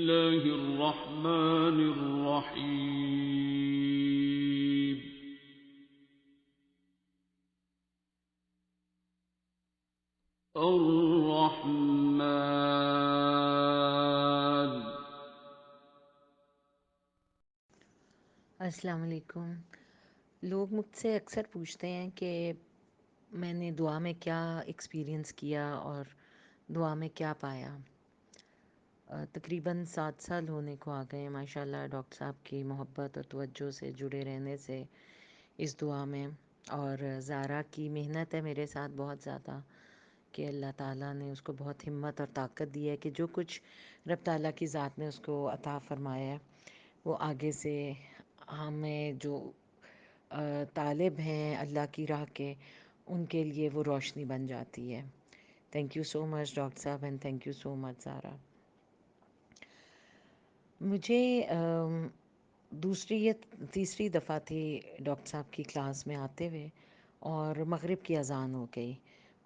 الله الرحمن الرحيم. الرحمن. السلام علیکم. لوگ مجھ سے اکثر پوچھتے ہیں کہ میں نے دعا میں کیا ایکسپیرینس کیا اور دعا میں کیا پایا. تقریباً 7 سال ہونے کو آ گئے ہیں ماشاء اللہ ڈاکٹر صاحب کی محبت اور توجہ سے جڑے رہنے سے اس دعا میں. اور زارا کی محنت ہے میرے ساتھ بہت زیادہ کہ اللہ تعالیٰ نے اس کو بہت ہمت اور طاقت دی ہے کہ جو کچھ رب تعالیٰ کی ذات نے اس کو عطا فرمایا ہے وہ آگے سے ہمیں جو طالب ہیں اللہ کی راہ کے ان کے لیے وہ روشنی بن جاتی ہے. Thank you so much doctor صاحب اینڈ تھینک یو سو مچ زارا. مجھے دوسری یا تیسری دفعہ تھی ڈاکٹر صاحب کی کلاس میں آتے ہوئے اور مغرب کی اذان ہو گئی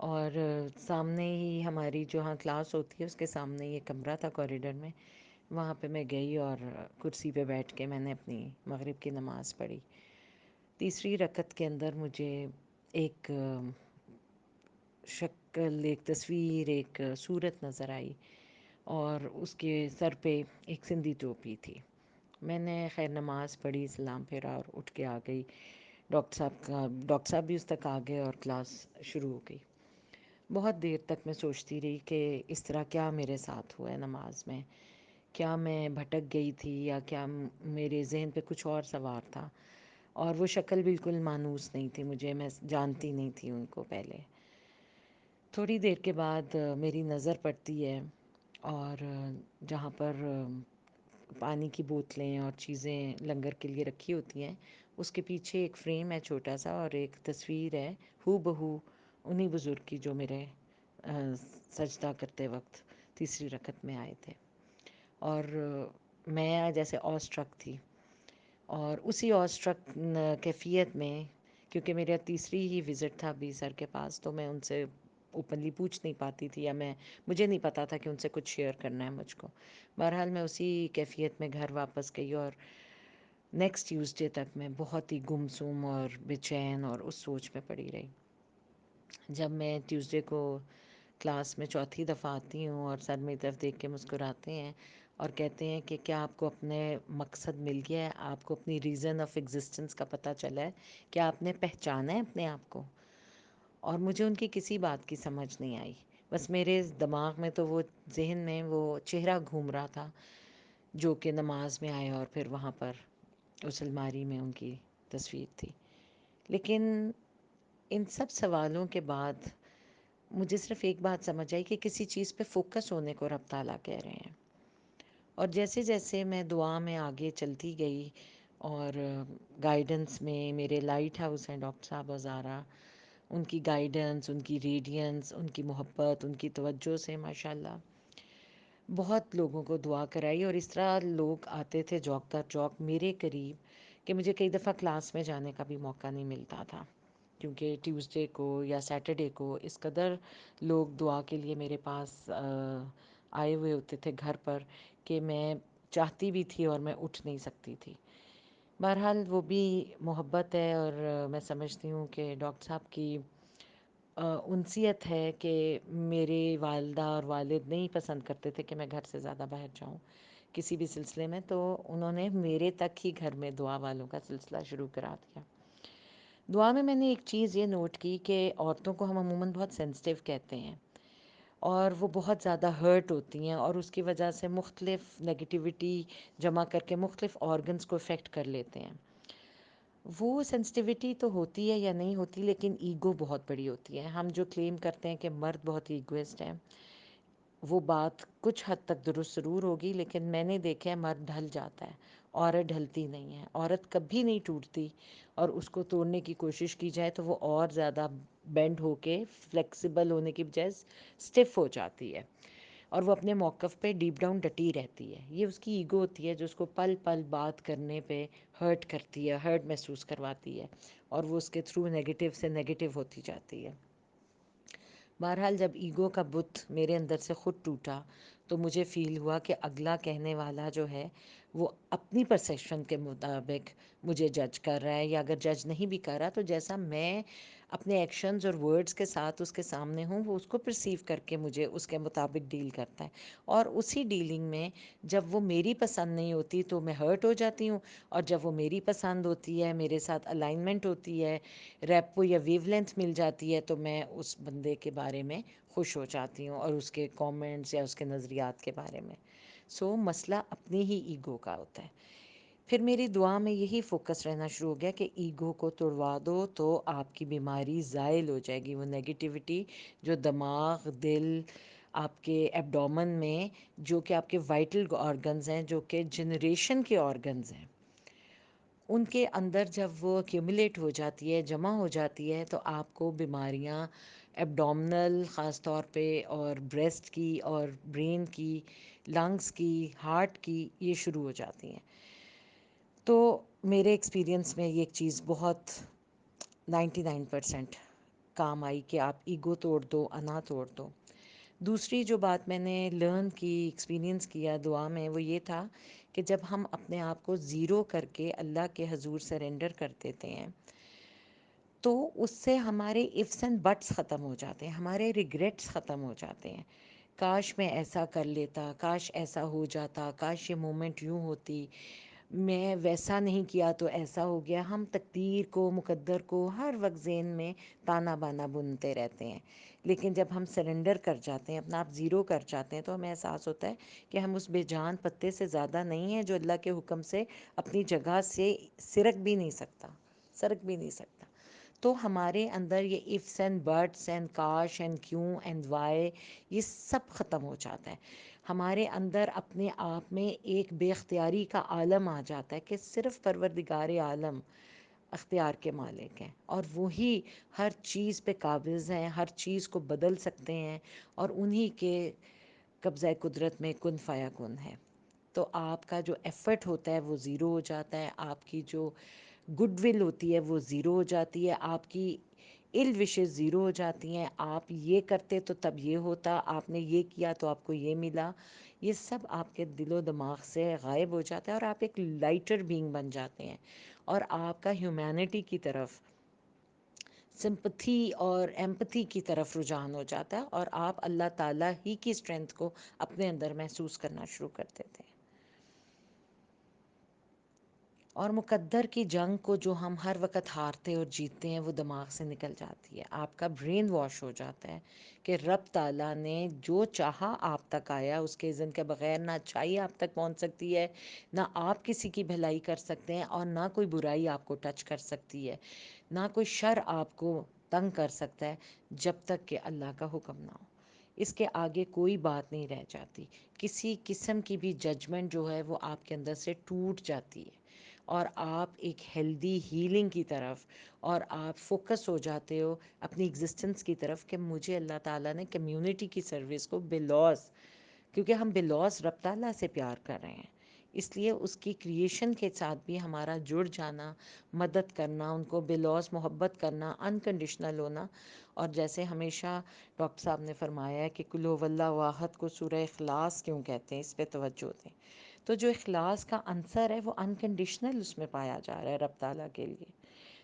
اور سامنے ہی ہماری جو ہاں کلاس ہوتی ہے اس کے سامنے یہ کمرہ تھا کوریڈور میں. وہاں پہ میں گئی اور کرسی پہ بیٹھ کے میں نے اپنی مغرب کی نماز پڑھی. تیسری رکعت کے اندر مجھے ایک شکل، ایک تصویر، ایک صورت نظر آئی اور اس کے سر پہ ایک سندھی ٹوپی تھی. میں نے خیر نماز پڑھی، سلام پھیرا اور اٹھ کے آ گئی. ڈاکٹر صاحب بھی اس تک آ گئے اور کلاس شروع ہو گئی. بہت دیر تک میں سوچتی رہی کہ اس طرح کیا میرے ساتھ ہوا ہے نماز میں. کیا میں بھٹک گئی تھی یا کیا میرے ذہن پہ کچھ اور سوار تھا. اور وہ شکل بالکل مانوس نہیں تھی مجھے، میں جانتی نہیں تھی ان کو پہلے. تھوڑی دیر کے بعد میری نظر پڑتی ہے اور جہاں پر پانی کی بوتلیں اور چیزیں لنگر کے لیے رکھی ہوتی ہیں اس کے پیچھے ایک فریم ہے چھوٹا سا اور ایک تصویر ہے ہو بہو انہی بزرگ کی جو میرے سجدہ کرتے وقت تیسری رکعت میں آئے تھے. اور میں جیسے آ اسٹرک تھی اور اسی آ اسٹرک کیفیت میں، کیونکہ میرا تیسری ہی وزٹ تھا ابھی سر کے پاس، تو میں ان سے اوپنلی پوچھ نہیں پاتی تھی یا مجھے نہیں پتا تھا کہ ان سے کچھ شیئر کرنا ہے مجھ کو. بہرحال میں اسی کیفیت میں گھر واپس گئی اور نیکسٹ ٹیوزڈے تک میں بہت ہی گمسم اور بے چین اور اس سوچ میں پڑی رہی. جب میں ٹیوزڈے کو کلاس میں چوتھی دفعہ آتی ہوں اور سر میری طرف دیکھ کے مسکراتے ہیں اور کہتے ہیں کہ کیا آپ کو اپنے مقصد مل گیا ہے، آپ کو اپنی ریزن آف ایگزسٹنس کا پتہ چلا ہے، کیا آپ نے پہچانا ہے اپنے آپ کو. اور مجھے ان کی کسی بات کی سمجھ نہیں آئی، بس میرے دماغ میں تو وہ ذہن میں وہ چہرہ گھوم رہا تھا جو کہ نماز میں آیا اور پھر وہاں پر اس الماری میں ان کی تصویر تھی. لیکن ان سب سوالوں کے بعد مجھے صرف ایک بات سمجھ آئی کہ کسی چیز پہ فوکس ہونے کو رب تعالیٰ کہہ رہے ہیں. اور جیسے جیسے میں دعا میں آگے چلتی گئی اور گائیڈنس میں میرے لائٹ ہاؤس ہیں ڈاکٹر صاحب و زارا، ان کی گائیڈنس، ان کی ریڈینس، ان کی محبت، ان کی توجہ سے ماشاء اللہ بہت لوگوں کو دعا کرائی. اور اس طرح لوگ آتے تھے چوک در چوک میرے قریب کہ مجھے کئی دفعہ کلاس میں جانے کا بھی موقع نہیں ملتا تھا، کیونکہ ٹیوزڈے کو یا سیٹرڈے کو اس قدر لوگ دعا کے لیے میرے پاس آئے ہوئے ہوتے تھے گھر پر کہ میں چاہتی بھی تھی اور میں اٹھ نہیں سکتی تھی. بہرحال وہ بھی محبت ہے اور میں سمجھتی ہوں کہ ڈاکٹر صاحب کی انسیت ہے کہ میرے والدہ اور والد نہیں پسند کرتے تھے کہ میں گھر سے زیادہ باہر جاؤں کسی بھی سلسلے میں، تو انہوں نے میرے تک ہی گھر میں دعا والوں کا سلسلہ شروع کرا دیا. دعا میں نے ایک چیز یہ نوٹ کی کہ عورتوں کو ہم عموماً بہت سینسٹیو کہتے ہیں اور وہ بہت زیادہ ہرٹ ہوتی ہیں اور اس کی وجہ سے مختلف نگیٹیوٹی جمع کر کے مختلف آرگنز کو افیکٹ کر لیتے ہیں. وہ سینسٹیوٹی تو ہوتی ہے یا نہیں ہوتی لیکن ایگو بہت بڑی ہوتی ہے. ہم جو کلیم کرتے ہیں کہ مرد بہت ایگوئسٹ ہیں، وہ بات کچھ حد تک درست ضرور ہوگی، لیکن میں نے دیکھا ہے مرد ڈھل جاتا ہے، عورت ڈھلتی نہیں ہے. عورت کبھی نہیں ٹوٹتی اور اس کو توڑنے کی کوشش کی جائے تو وہ اور زیادہ بینڈ ہو کے فلیکسیبل ہونے کی بجائے اسٹف ہو جاتی ہے اور وہ اپنے موقف پہ ڈیپ ڈاؤن ڈٹی رہتی ہے. یہ اس کی ایگو ہوتی ہے جو اس کو پل پل بات کرنے پہ ہرٹ کرتی ہے، ہرٹ محسوس کرواتی ہے اور وہ اس کے تھرو نگیٹیو سے نگیٹیو ہوتی جاتی ہے. بہرحال جب ایگو کا بت میرے اندر سے خود ٹوٹا تو مجھے فیل ہوا کہ اگلا کہنے والا جو ہے وہ اپنی پرسیپشن کے مطابق مجھے جج کر رہا ہے، یا اگر جج نہیں بھی کر رہا تو جیسا میں اپنے ایکشنز اور ورڈز کے ساتھ اس کے سامنے ہوں وہ اس کو پرسیو کر کے مجھے اس کے مطابق ڈیل کرتا ہے. اور اسی ڈیلنگ میں جب وہ میری پسند نہیں ہوتی تو میں ہرٹ ہو جاتی ہوں، اور جب وہ میری پسند ہوتی ہے، میرے ساتھ الائنمنٹ ہوتی ہے، ریپو یا ویو لینتھ مل جاتی ہے، تو میں اس بندے کے بارے میں خوش ہو جاتی ہوں اور اس کے کامنٹس یا اس کے نظریات کے بارے میں. سو مسئلہ اپنی ہی ایگو کا ہوتا ہے. پھر میری دعا میں یہی فوکس رہنا شروع ہو گیا کہ ایگو کو توڑوا دو تو آپ کی بیماری زائل ہو جائے گی. وہ نگیٹیوٹی جو دماغ، دل، آپ کے ایبڈومن میں، جو کہ آپ کے وائٹل آرگنز ہیں، جو کہ جنریشن کے آرگنز ہیں، ان کے اندر جب وہ ایکیومولیٹ ہو جاتی ہے، جمع ہو جاتی ہے، تو آپ کو بیماریاں ایبڈومنل خاص طور پہ، اور بریسٹ کی، اور برین کی، لنگس کی، ہارٹ کی، یہ شروع ہو جاتی ہیں. تو میرے ایکسپیرینس میں یہ ایک چیز بہت 99% کام آئی کہ آپ ایگو توڑ دو، انا توڑ دو. دوسری جو بات میں نے لرن کی، ایکسپیرینس کیا دعا میں، وہ یہ تھا کہ جب ہم اپنے آپ کو زیرو کر کے اللہ کے حضور سرنڈر کر دیتے ہیں تو اس سے ہمارے ifs اینڈ بٹس ختم ہو جاتے ہیں، ہمارے ریگریٹس ختم ہو جاتے ہیں. کاش میں ایسا کر لیتا، کاش ایسا ہو جاتا، کاش یہ مومنٹ یوں ہوتی، میں ویسا نہیں کیا تو ایسا ہو گیا. ہم تقدیر کو، مقدر کو ہر وقت ذہن میں تانا بانا بنتے رہتے ہیں. لیکن جب ہم سرنڈر کر جاتے ہیں، اپنا آپ زیرو کر جاتے ہیں، تو ہمیں احساس ہوتا ہے کہ ہم اس بے جان پتے سے زیادہ نہیں ہیں جو اللہ کے حکم سے اپنی جگہ سے سرک بھی نہیں سکتا، سرک بھی نہیں سکتا. تو ہمارے اندر یہ ifs اینڈ بٹس اینڈ کاش اینڈ کیوں اینڈ وائی، یہ سب ختم ہو جاتا ہے. ہمارے اندر اپنے آپ میں ایک بے اختیاری کا عالم آ جاتا ہے کہ صرف پروردگار عالم اختیار کے مالک ہیں، اور وہی ہر چیز پہ قابض ہیں، ہر چیز کو بدل سکتے ہیں، اور انہی کے قبضہ قدرت میں کن فیا کن ہے. تو آپ کا جو ایفرٹ ہوتا ہے وہ زیرو ہو جاتا ہے، آپ کی جو گڈ ول ہوتی ہے وہ زیرو ہو جاتی ہے، آپ کی ال وشز زیرو ہو جاتی ہیں. آپ یہ کرتے تو تب یہ ہوتا، آپ نے یہ کیا تو آپ کو یہ ملا، یہ سب آپ کے دل و دماغ سے غائب ہو جاتا ہے، اور آپ ایک لائٹر بینگ بن جاتے ہیں، اور آپ کا ہیومینٹی کی طرف، سمپتھی اور ایمپتھی کی طرف رجحان ہو جاتا ہے، اور آپ اللہ تعالیٰ ہی کی اسٹرینتھ کو اپنے اندر محسوس کرنا شروع کر دیتے ہیں. اور مقدر کی جنگ کو جو ہم ہر وقت ہارتے اور جیتتے ہیں وہ دماغ سے نکل جاتی ہے. آپ کا برین واش ہو جاتا ہے کہ رب تعالیٰ نے جو چاہا آپ تک آیا، اس کے اذن کے بغیر نہ اچھائی آپ تک پہنچ سکتی ہے، نہ آپ کسی کی بھلائی کر سکتے ہیں، اور نہ کوئی برائی آپ کو ٹچ کر سکتی ہے، نہ کوئی شر آپ کو تنگ کر سکتا ہے جب تک کہ اللہ کا حکم نہ ہو. اس کے آگے کوئی بات نہیں رہ جاتی. کسی قسم کی بھی ججمنٹ جو ہے وہ آپ کے اندر سے ٹوٹ جاتی ہے، اور آپ ایک ہیلدی ہیلنگ کی طرف، اور آپ فوکس ہو جاتے ہو اپنی ایگزسٹنس کی طرف کہ مجھے اللہ تعالیٰ نے کمیونٹی کی سروس کو بلاس، کیونکہ ہم بلاس رب تعالیٰ سے پیار کر رہے ہیں، اس لیے اس کی کریشن کے ساتھ بھی ہمارا جڑ جانا، مدد کرنا، ان کو بلاس محبت کرنا، انکنڈیشنل ہونا. اور جیسے ہمیشہ ڈاکٹر صاحب نے فرمایا ہے کہ کل هو اللہ واحد کو سورہ اخلاص کیوں کہتے ہیں، اس پہ توجہ دیں. تو جو اخلاص کا عنصر ہے وہ انکنڈیشنل اس میں پایا جا رہا ہے رب تعالیٰ کے لیے.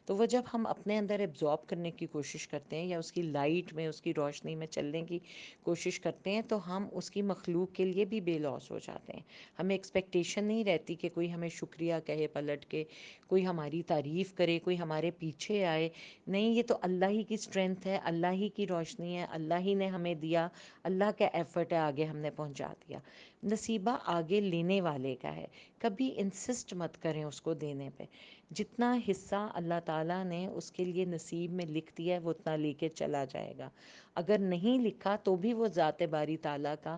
تو وہ جب ہم اپنے اندر ایبزارب کرنے کی کوشش کرتے ہیں، یا اس کی لائٹ میں، اس کی روشنی میں چلنے کی کوشش کرتے ہیں، تو ہم اس کی مخلوق کے لیے بھی بے لوس ہو جاتے ہیں. ہمیں ایکسپیکٹیشن نہیں رہتی کہ کوئی ہمیں شکریہ کہے پلٹ کے، کوئی ہماری تعریف کرے، کوئی ہمارے پیچھے آئے. نہیں، یہ تو اللہ ہی کی اسٹرینتھ ہے، اللہ ہی کی روشنی ہے، اللہ ہی نے ہمیں دیا، اللہ کا ایفرٹ ہے، آگے ہم نے پہنچا دیا. نصیبہ آگے لینے والے کا ہے، کبھی انسسٹ مت کریں اس کو دینے پہ. جتنا حصہ اللہ تعالیٰ نے اس کے لیے نصیب میں لکھ دیا ہے وہ اتنا لے کے چلا جائے گا. اگر نہیں لکھا تو بھی وہ ذات باری تعالیٰ کا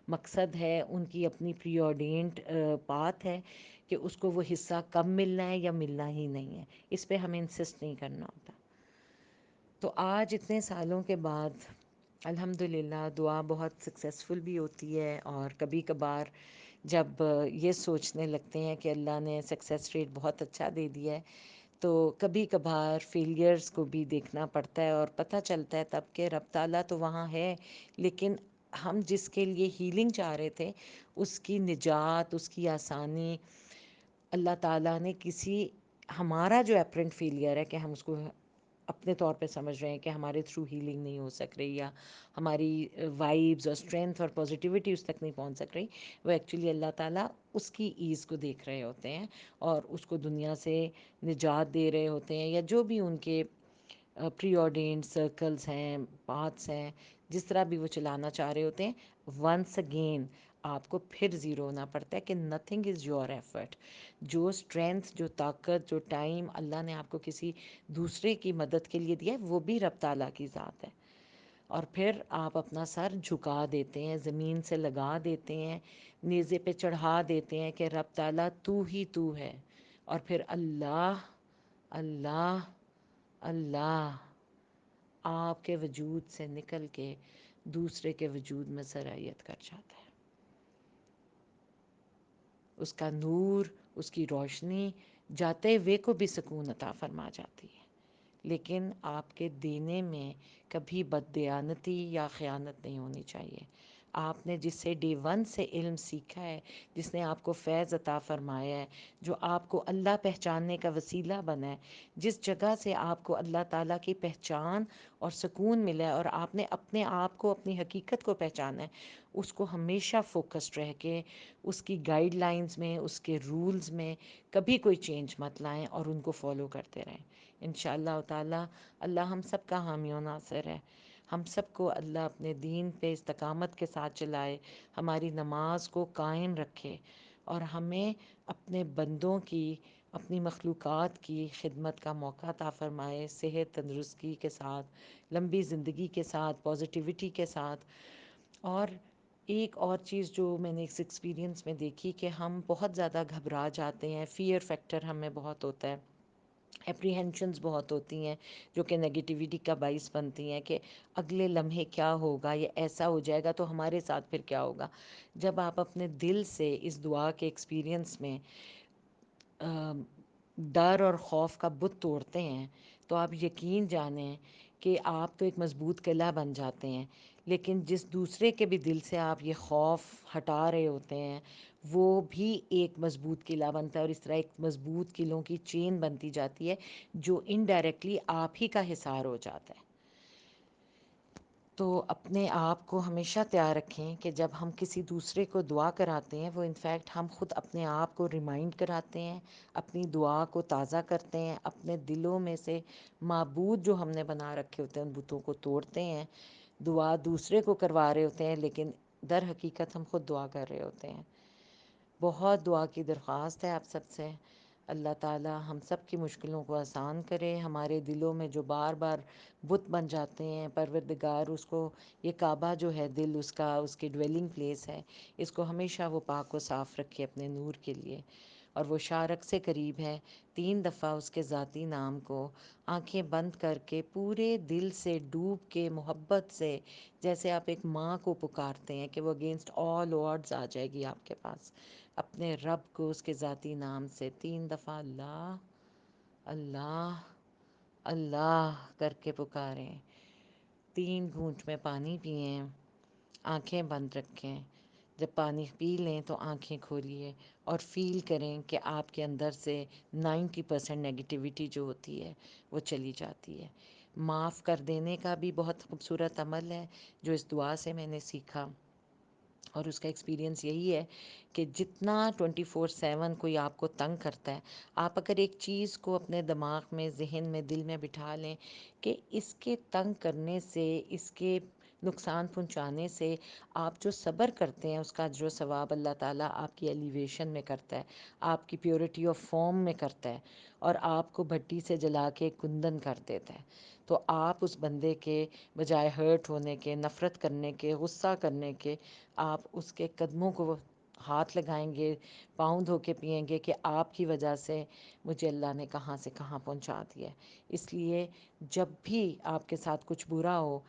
مقصد ہے، ان کی اپنی پری آرڈینڈ بات ہے کہ اس کو وہ حصہ کب ملنا ہے یا ملنا ہی نہیں ہے. اس پہ ہمیں انسسٹ نہیں کرنا ہوتا. تو آج اتنے سالوں کے بعد الحمدللہ دعا بہت سکسیزفل بھی ہوتی ہے، اور کبھی کبھار جب یہ سوچنے لگتے ہیں کہ اللہ نے سکسیس ریٹ بہت اچھا دے دیا ہے، تو کبھی کبھار فیلئرز کو بھی دیکھنا پڑتا ہے، اور پتہ چلتا ہے تب کہ رب تعالیٰ تو وہاں ہے، لیکن ہم جس کے لیے ہیلنگ چاہ رہے تھے، اس کی نجات، اس کی آسانی، اللہ تعالیٰ نے کسی، ہمارا جو اپرنٹ فیلئر ہے کہ ہم اس کو اپنے طور پہ سمجھ رہے ہیں کہ ہمارے تھرو ہیلنگ نہیں ہو سک رہی، یا ہماری وائبز اور اسٹرینتھ اور پازیٹیوٹی اس تک نہیں پہنچ سک رہی، وہ ایکچولی اللہ تعالیٰ اس کی ایز کو دیکھ رہے ہوتے ہیں اور اس کو دنیا سے نجات دے رہے ہوتے ہیں، یا جو بھی ان کے پری آرڈینڈ سرکلز ہیں، پاتھس ہیں، جس طرح بھی وہ چلانا چاہ رہے ہوتے ہیں. ونس اگین آپ کو پھر زیرو ہونا پڑتا ہے کہ نتھنگ از یور ایفرٹ. جو اسٹرینتھ، جو طاقت، جو ٹائم اللہ نے آپ کو کسی دوسرے کی مدد کے لیے دیا ہے، وہ بھی رب تعالیٰ کی ذات ہے. اور پھر آپ اپنا سر جھکا دیتے ہیں، زمین سے لگا دیتے ہیں، نیزے پہ چڑھا دیتے ہیں کہ رب تعالیٰ تو ہی تو ہے. اور پھر اللہ اللہ اللہ آپ کے وجود سے نکل کے دوسرے کے وجود میں سرایت کر جاتا ہے. اس کا نور، اس کی روشنی جاتے ہوئے کو بھی سکون عطا فرما جاتی ہے. لیکن آپ کے دینے میں کبھی بددیانتی یا خیانت نہیں ہونی چاہیے. آپ نے جس سے ڈے ون سے علم سیکھا ہے، جس نے آپ کو فیض عطا فرمایا ہے، جو آپ کو اللہ پہچاننے کا وسیلہ بنا ہے، جس جگہ سے آپ کو اللہ تعالیٰ کی پہچان اور سکون ملا ہے، اور آپ نے اپنے آپ کو، اپنی حقیقت کو پہچانا ہے، اس کو ہمیشہ فوکسڈ رہ کے اس کی گائیڈ لائنز میں، اس کے رولز میں کبھی کوئی چینج مت لائیں اور ان کو فالو کرتے رہیں. انشاءاللہ تعالی اللہ ہم سب کا حامی و ناصر ہے. ہم سب کو اللہ اپنے دین پہ استقامت کے ساتھ چلائے، ہماری نماز کو قائم رکھے، اور ہمیں اپنے بندوں کی، اپنی مخلوقات کی خدمت کا موقع عطا فرمائے، صحت تندرستی کے ساتھ، لمبی زندگی کے ساتھ، پازیٹیوٹی کے ساتھ. اور ایک اور چیز جو میں نے اس ایکسپیرینس میں دیکھی کہ ہم بہت زیادہ گھبرا جاتے ہیں، فیئر فیکٹر ہمیں بہت ہوتا ہے، اپریہینشنز بہت ہوتی ہیں جو کہ نگیٹیوٹی کا باعث بنتی ہیں کہ اگلے لمحے کیا ہوگا، یہ ایسا ہو جائے گا تو ہمارے ساتھ پھر کیا ہوگا. جب آپ اپنے دل سے اس دعا کے ایکسپیرینس میں ڈر اور خوف کا بت توڑتے ہیں، تو آپ یقین جانیں کہ آپ تو ایک مضبوط قلعہ بن جاتے ہیں. لیکن جس دوسرے کے بھی دل سے آپ یہ خوف ہٹا رہے ہوتے ہیں، وہ بھی ایک مضبوط قلعہ بنتا ہے، اور اس طرح ایک مضبوط قلعوں کی چین بنتی جاتی ہے جو انڈائریکٹلی آپ ہی کا حصار ہو جاتا ہے. تو اپنے آپ کو ہمیشہ تیار رکھیں کہ جب ہم کسی دوسرے کو دعا کراتے ہیں، وہ انفیکٹ ہم خود اپنے آپ کو ریمائنڈ کراتے ہیں، اپنی دعا کو تازہ کرتے ہیں، اپنے دلوں میں سے معبود جو ہم نے بنا رکھے ہوتے ہیں ان بتوں کو توڑتے ہیں. دعا دوسرے کو کروا رہے ہوتے ہیں، لیکن در حقیقت ہم خود دعا کر رہے ہوتے ہیں. بہت دعا کی درخواست ہے آپ سب سے. اللہ تعالی ہم سب کی مشکلوں کو آسان کرے. ہمارے دلوں میں جو بار بار بت بن جاتے ہیں، پروردگار اس کو، یہ کعبہ جو ہے دل اس کا، اس کی ڈویلنگ پلیس ہے، اس کو ہمیشہ وہ پاک و صاف رکھے اپنے نور کے لیے. اور وہ شارک سے قریب ہے. 3 دفعہ اس کے ذاتی نام کو آنکھیں بند کر کے پورے دل سے ڈوب کے محبت سے، جیسے آپ ایک ماں کو پکارتے ہیں کہ وہ اگینسٹ آل آڈز آ جائے گی آپ کے پاس، اپنے رب کو اس کے ذاتی نام سے 3 دفعہ اللہ اللہ اللہ کر کے پکاریں. 3 گھونٹ میں پانی پئیں، آنکھیں بند رکھیں. جب پانی پی لیں تو آنکھیں کھولیے اور فیل کریں کہ آپ کے اندر سے 90% نگیٹیوٹی جو ہوتی ہے وہ چلی جاتی ہے. معاف کر دینے کا بھی بہت خوبصورت عمل ہے جو اس دعا سے میں نے سیکھا، اور اس کا ایکسپیرینس یہی ہے کہ جتنا 24/7 کوئی آپ کو تنگ کرتا ہے، آپ اگر ایک چیز کو اپنے دماغ میں، ذہن میں، دل میں بٹھا لیں کہ اس کے تنگ کرنے سے، اس کے نقصان پہنچانے سے آپ جو صبر کرتے ہیں، اس کا جو ثواب اللہ تعالیٰ آپ کی ایلیویشن میں کرتا ہے، آپ کی پیورٹی آف فارم میں کرتا ہے، اور آپ کو بھٹی سے جلا کے کندن کر دیتا ہے. تو آپ اس بندے کے بجائے ہرٹ ہونے کے، نفرت کرنے کے، غصہ کرنے کے، آپ اس کے قدموں کو ہاتھ لگائیں گے، پاؤں دھو کے پئیں گے کہ آپ کی وجہ سے مجھے اللہ نے کہاں سے کہاں پہنچا دیا ہے. اس لیے جب بھی آپ کے ساتھ کچھ برا ہو،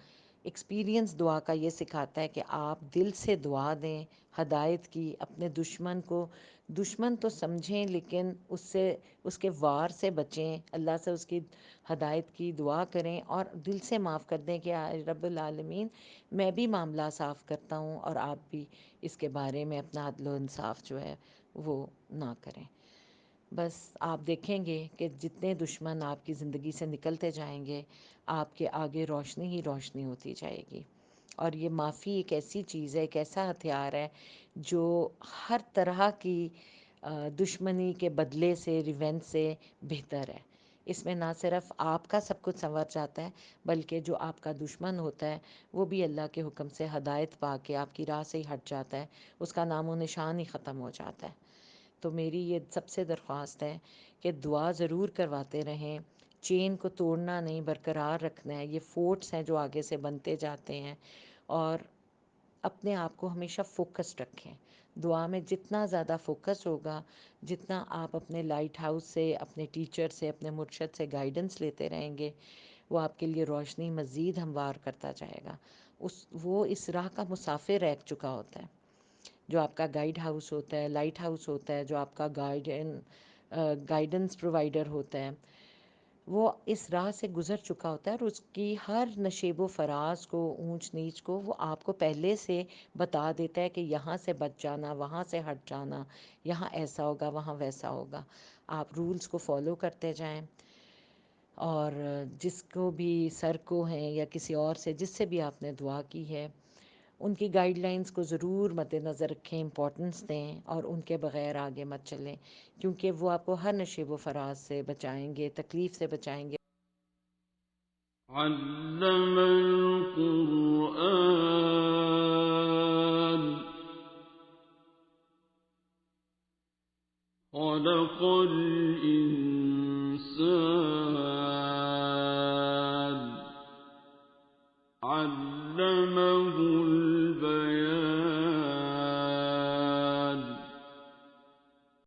ایکسپیرینس دعا کا یہ سکھاتا ہے کہ آپ دل سے دعا دیں ہدایت کی، اپنے دشمن کو دشمن تو سمجھیں لیکن اس کے وار سے بچیں، اللہ سے اس کی ہدایت کی دعا کریں اور دل سے معاف کر دیں کہ رب العالمین میں بھی معاملہ صاف کرتا ہوں اور آپ بھی اس کے بارے میں اپنا عدل و انصاف جو ہے وہ نہ کریں۔ بس آپ دیکھیں گے کہ جتنے دشمن آپ کی زندگی سے نکلتے جائیں گے آپ کے آگے روشنی ہی روشنی ہوتی جائے گی۔ اور یہ معافی ایک ایسی چیز ہے، ایک ایسا ہتھیار ہے جو ہر طرح کی دشمنی کے بدلے سے، ریونج سے بہتر ہے۔ اس میں نہ صرف آپ کا سب کچھ سنور جاتا ہے بلکہ جو آپ کا دشمن ہوتا ہے وہ بھی اللہ کے حکم سے ہدایت پا کے آپ کی راہ سے ہی ہٹ جاتا ہے، اس کا نام و نشان ہی ختم ہو جاتا ہے۔ تو میری یہ سب سے درخواست ہے کہ دعا ضرور کرواتے رہیں، چین کو توڑنا نہیں، برقرار رکھنا ہے۔ یہ فورٹس ہیں جو آگے سے بنتے جاتے ہیں، اور اپنے آپ کو ہمیشہ فوکسڈ رکھیں۔ دعا میں جتنا زیادہ فوکس ہوگا، جتنا آپ اپنے لائٹ ہاؤس سے، اپنے ٹیچر سے، اپنے مرشد سے گائیڈنس لیتے رہیں گے، وہ آپ کے لیے روشنی مزید ہموار کرتا جائے گا۔ وہ اس راہ کا مسافر رہ چکا ہوتا ہے، جو آپ کا گائیڈ ہاؤس ہوتا ہے، لائٹ ہاؤس ہوتا ہے، جو آپ کا گائیڈنس پرووائڈر ہوتا ہے، وہ اس راہ سے گزر چکا ہوتا ہے اور اس کی ہر نشیب و فراز کو، اونچ نیچ کو وہ آپ کو پہلے سے بتا دیتا ہے کہ یہاں سے بچ جانا، وہاں سے ہٹ جانا، یہاں ایسا ہوگا، وہاں ویسا ہوگا۔ آپ رولز کو فالو کرتے جائیں، اور جس کو بھی سر کو ہیں یا کسی اور سے جس سے بھی آپ نے دعا کی ہے ان کی گائیڈ لائنز کو ضرور مد نظر رکھیں، امپورٹنس دیں اور ان کے بغیر آگے مت چلیں، کیونکہ وہ آپ کو ہر نشیب و فراز سے بچائیں گے، تکلیف سے بچائیں گے۔ علم القرآن خلق الإنسان